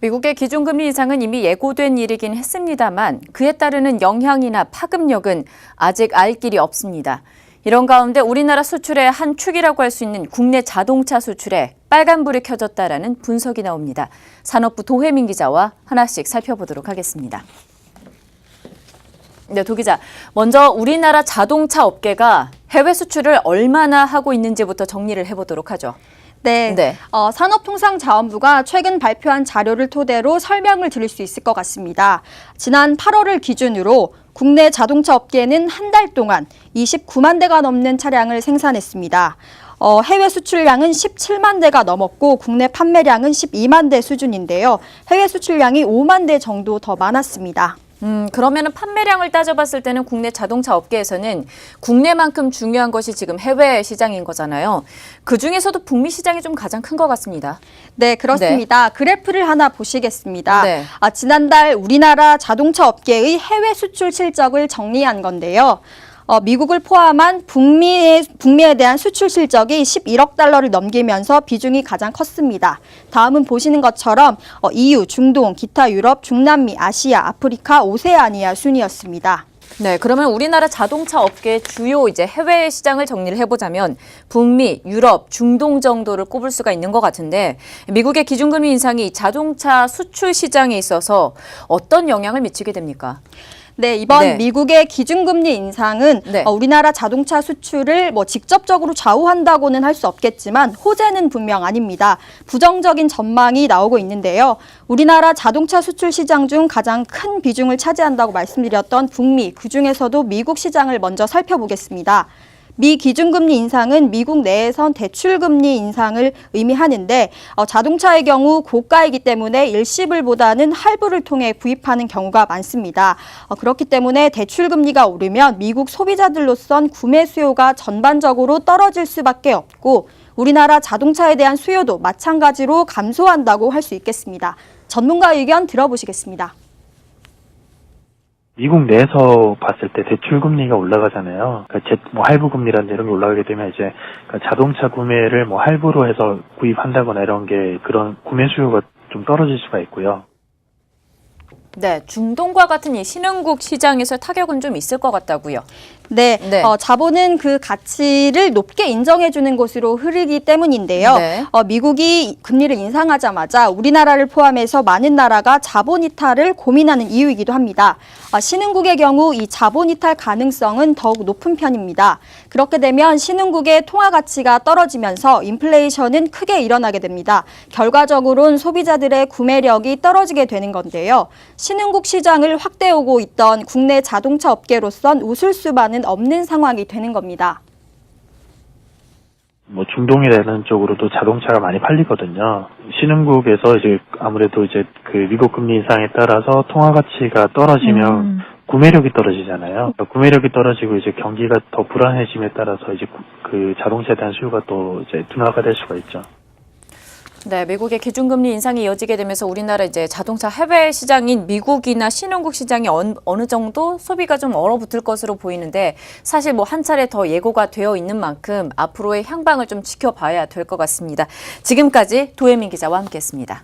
미국의 기준금리 인상은 이미 예고된 일이긴 했습니다만 그에 따르는 영향이나 파급력은 아직 알 길이 없습니다. 이런 가운데 우리나라 수출의 한 축이라고 할 수 있는 국내 자동차 수출에 빨간불이 켜졌다라는 분석이 나옵니다. 산업부 도혜민 기자와 하나씩 살펴보도록 하겠습니다. 네, 도 기자. 먼저 우리나라 자동차 업계가 해외 수출을 얼마나 하고 있는지부터 정리를 해보도록 하죠. 네. 산업통상자원부가 최근 발표한 자료를 토대로 설명을 드릴 수 있을 것 같습니다. 지난 8월을 기준으로 국내 자동차 업계는 한 달 동안 29만 대가 넘는 차량을 생산했습니다. 해외 수출량은 17만 대가 넘었고 국내 판매량은 12만 대 수준인데요. 해외 수출량이 5만 대 정도 더 많았습니다. 그러면은 판매량을 따져봤을 때는 국내 자동차 업계에서는 국내만큼 중요한 것이 지금 해외 시장인 거잖아요. 그중에서도 북미 시장이 좀 가장 큰 것 같습니다. 네, 그렇습니다. 네. 그래프를 하나 보시겠습니다. 네. 지난달 우리나라 자동차 업계의 해외 수출 실적을 정리한 건데요. 미국을 포함한 북미에 대한 수출 실적이 11억 달러를 넘기면서 비중이 가장 컸습니다. 다음은 보시는 것처럼 EU, 중동, 기타 유럽, 중남미, 아시아, 아프리카, 오세아니아 순이었습니다. 네, 그러면 우리나라 자동차 업계의 주요 해외 시장을 정리를 해보자면 북미, 유럽, 중동 정도를 꼽을 수가 있는 것 같은데 미국의 기준금리 인상이 자동차 수출 시장에 있어서 어떤 영향을 미치게 됩니까? 네, 이번 미국의 기준금리 인상은 우리나라 자동차 수출을 직접적으로 좌우한다고는 할 수 없겠지만 호재는 분명 아닙니다. 부정적인 전망이 나오고 있는데요. 우리나라 자동차 수출 시장 중 가장 큰 비중을 차지한다고 말씀드렸던 북미, 그중에서도 미국 시장을 먼저 살펴보겠습니다. 미 기준금리 인상은 미국 내에선 대출금리 인상을 의미하는데 자동차의 경우 고가이기 때문에 일시불보다는 할부를 통해 구입하는 경우가 많습니다. 그렇기 때문에 대출금리가 오르면 미국 소비자들로선 구매 수요가 전반적으로 떨어질 수밖에 없고 우리나라 자동차에 대한 수요도 마찬가지로 감소한다고 할 수 있겠습니다. 전문가 의견 들어보시겠습니다. 미국 내에서 봤을 때 대출 금리가 올라가잖아요. 그러니까 할부 금리라든지 이런 게 올라가게 되면 자동차 구매를 할부로 해서 구입한다거나 이런 게 그런 구매 수요가 좀 떨어질 수가 있고요. 네, 중동과 같은 이 신흥국 시장에서 타격은 좀 있을 것 같다고요. 네. 자본은 그 가치를 높게 인정해주는 곳으로 흐르기 때문인데요. 미국이 금리를 인상하자마자 우리나라를 포함해서 많은 나라가 자본 이탈을 고민하는 이유이기도 합니다. 신흥국의 경우 이 자본 이탈 가능성은 더욱 높은 편입니다. 그렇게 되면 신흥국의 통화 가치가 떨어지면서 인플레이션은 크게 일어나게 됩니다. 결과적으로는 소비자들의 구매력이 떨어지게 되는 건데요. 신흥국 시장을 확대하고 있던 국내 자동차 업계로선 웃을 수만은 없는 상황이 되는 겁니다. 중동이라는 쪽으로도 자동차가 많이 팔리거든요. 신흥국에서 아무래도 그 미국 금리 인상에 따라서 통화 가치가 떨어지면 구매력이 떨어지잖아요. 구매력이 떨어지고 경기가 더 불안해짐에 따라서 그 자동차에 대한 수요가 또 둔화가 될 수가 있죠. 네, 미국의 기준금리 인상이 이어지게 되면서 우리나라 자동차 해외 시장인 미국이나 신흥국 시장이 어느 정도 소비가 좀 얼어붙을 것으로 보이는데 사실 한 차례 더 예고가 되어 있는 만큼 앞으로의 향방을 좀 지켜봐야 될 것 같습니다. 지금까지 도혜민 기자와 함께했습니다.